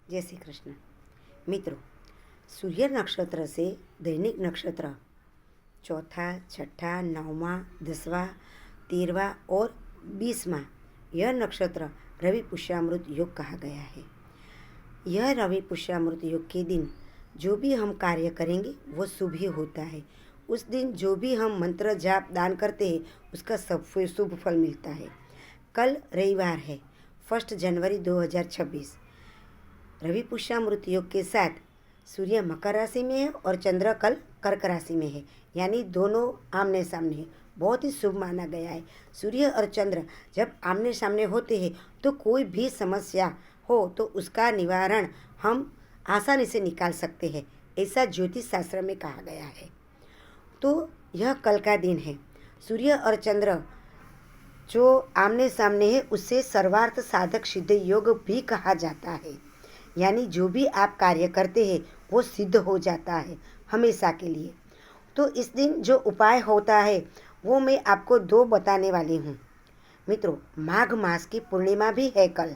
जय श्री कृष्ण। मित्रों, सूर्य नक्षत्र से दैनिक नक्षत्र चौथा, छठा, नौवां, 10वां, 13वां और 20वां यह नक्षत्र रवि पुष्यामृत योग कहा गया है। यह रवि पुष्यामृत योग के दिन जो भी हम कार्य करेंगे वो शुभ ही होता है। उस दिन जो भी हम मंत्र जाप दान करते हैं उसका सब शुभ फल मिलता है। कल रविवार है, 1 जनवरी 2026। रवि पुष्यामृत योग के साथ सूर्य मकर राशि में है और चंद्र कल कर्क राशि में है, यानी दोनों आमने सामने है। बहुत ही शुभ माना गया है। सूर्य और चंद्र जब आमने सामने होते हैं तो कोई भी समस्या हो तो उसका निवारण हम आसानी से निकाल सकते हैं, ऐसा ज्योतिष शास्त्र में कहा गया है। तो यह कल का दिन है। सूर्य और चंद्र जो आमने सामने है उससे सर्वार्थ साधक सिद्ध योग भी कहा जाता है, यानी जो भी आप कार्य करते हैं वो सिद्ध हो जाता है हमेशा के लिए। तो इस दिन जो उपाय होता है वो मैं आपको 2 बताने वाली हूँ। मित्रों, माघ मास की पूर्णिमा भी है कल,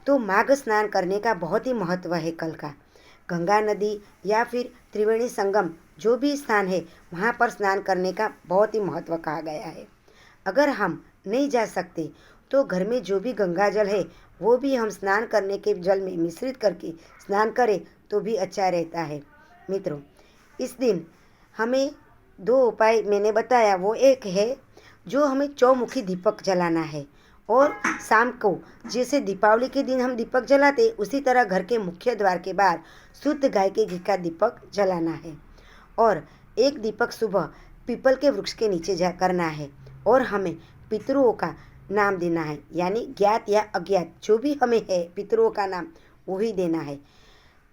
तो माघ स्नान करने का बहुत ही महत्व है कल का। गंगा नदी या फिर त्रिवेणी संगम जो भी स्थान है वहाँ पर स्नान करने का बहुत ही महत्व कहा गया है। अगर हम नहीं जा सकते तो घर में जो भी गंगा जल है वो भी हम स्नान करने के जल में मिश्रित करके स्नान करें तो भी अच्छा रहता है। मित्रों, इस दिन हमें 2 उपाय मैंने बताया, वो एक है जो हमें चौमुखी दीपक जलाना है, और शाम को जैसे दीपावली के दिन हम दीपक जलाते उसी तरह घर के मुख्य द्वार के बाहर शुद्ध गाय के घी का दीपक जलाना है। और एक दीपक सुबह पीपल के वृक्ष के नीचे जा करना है, और हमें पितरों का नाम देना है, यानी ज्ञात या अज्ञात जो भी हमें है पितरों का नाम वही देना है।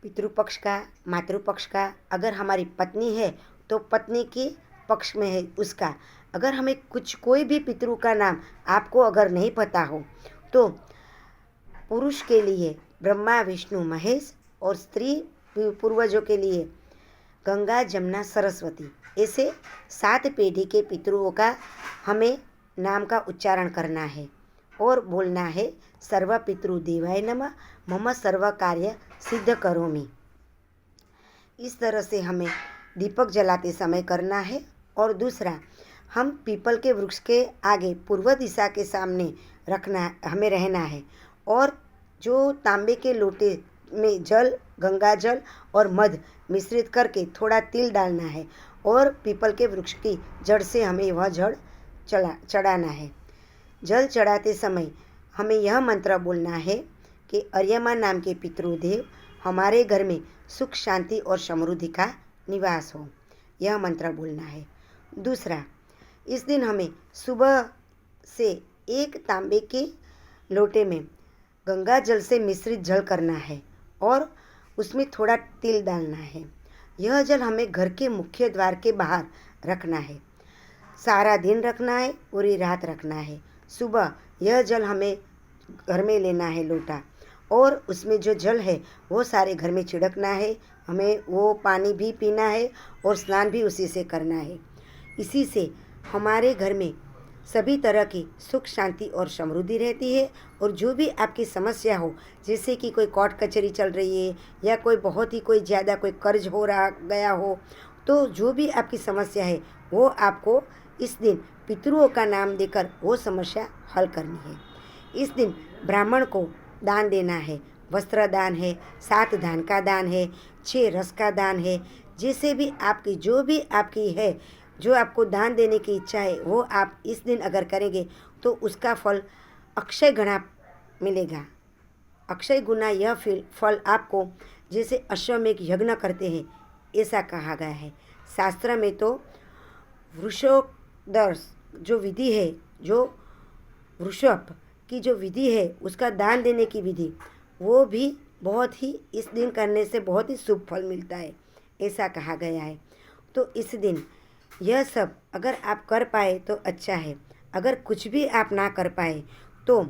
पितृपक्ष का, मातृपक्ष का, अगर हमारी पत्नी है तो पत्नी के पक्ष में है उसका। अगर हमें कोई भी पितरों का नाम आपको अगर नहीं पता हो तो पुरुष के लिए ब्रह्मा विष्णु महेश और स्त्री पूर्वजों के लिए गंगा जमुना सरस्वती, ऐसे 7 पीढ़ी के पितरों का हमें नाम का उच्चारण करना है और बोलना है सर्व पितृदेवाय नमः, मम सर्व कार्य सिद्ध करोमि। इस तरह से हमें दीपक जलाते समय करना है। और दूसरा, हम पीपल के वृक्ष के आगे पूर्व दिशा के सामने हमें रहना है, और जो तांबे के लोटे में जल, गंगा जल और मध मिश्रित करके थोड़ा तिल डालना है, और पीपल के वृक्ष की जड़ से हमें वह जड़ चढ़ाना है। जल चढ़ाते समय हमें यह मंत्र बोलना है कि अर्यमा नाम के पितृदेव हमारे घर में सुख शांति और समृद्धि का निवास हो, यह मंत्र बोलना है। दूसरा, इस दिन हमें सुबह से एक तांबे के लोटे में गंगा जल से मिश्रित जल करना है और उसमें थोड़ा तिल डालना है। यह जल हमें घर के मुख्य द्वार के बाहर रखना है, सारा दिन रखना है, पूरी रात रखना है। सुबह यह जल हमें घर में लेना है लोटा, और उसमें जो जल है वो सारे घर में छिड़कना है। हमें वो पानी भी पीना है और स्नान भी उसी से करना है। इसी से हमारे घर में सभी तरह की सुख शांति और समृद्धि रहती है। और जो भी आपकी समस्या हो, जैसे कि कोई कोर्ट कचहरी चल रही है या कोई बहुत ही कोई ज़्यादा कोई कर्ज हो रहा गया हो, तो जो भी आपकी समस्या है वो आपको इस दिन पितरों का नाम देकर वो समस्या हल करनी है। इस दिन ब्राह्मण को दान देना है, वस्त्र दान है, 7 धान का दान है, 6 रस का दान है। जैसे भी आपकी जो भी आपकी है, जो आपको दान देने की इच्छा है वो आप इस दिन अगर करेंगे तो उसका फल अक्षय गुना मिलेगा। अक्षय गुना यह फल आपको जैसे अश्वमेघ यज्ञ करते हैं ऐसा कहा गया है। शास्त्र में तो वृषोदर्श जो विधि है, जो वृषभ की जो विधि है उसका दान देने की विधि, वो भी बहुत ही इस दिन करने से बहुत ही शुभ फल मिलता है, ऐसा कहा गया है। तो इस दिन यह सब अगर आप कर पाए तो अच्छा है। अगर कुछ भी आप ना कर पाए तो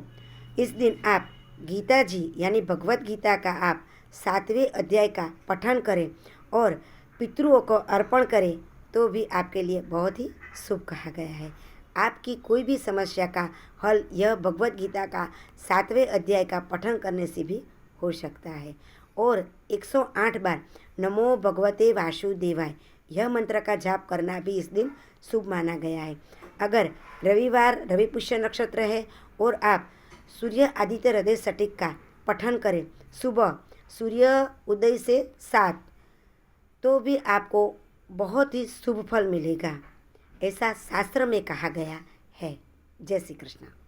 इस दिन आप गीता जी यानी भगवत गीता का आप 7वें अध्याय का पठन करें और पितरों को अर्पण करें तो भी आपके लिए बहुत ही शुभ कहा गया है। आपकी कोई भी समस्या का हल यह भगवत गीता का 7वें अध्याय का पठन करने से भी हो सकता है। और 108 बार नमो भगवते वासुदेवाय यह मंत्र का जाप करना भी इस दिन शुभ माना गया है। अगर रविवार रवि पुष्य नक्षत्र है और आप सूर्य आदित्य हृदय सटिक का पठन करें सुबह सूर्य उदय से 7, तो भी आपको बहुत ही शुभ फल मिलेगा, ऐसा शास्त्र में कहा गया है। जय श्री कृष्ण।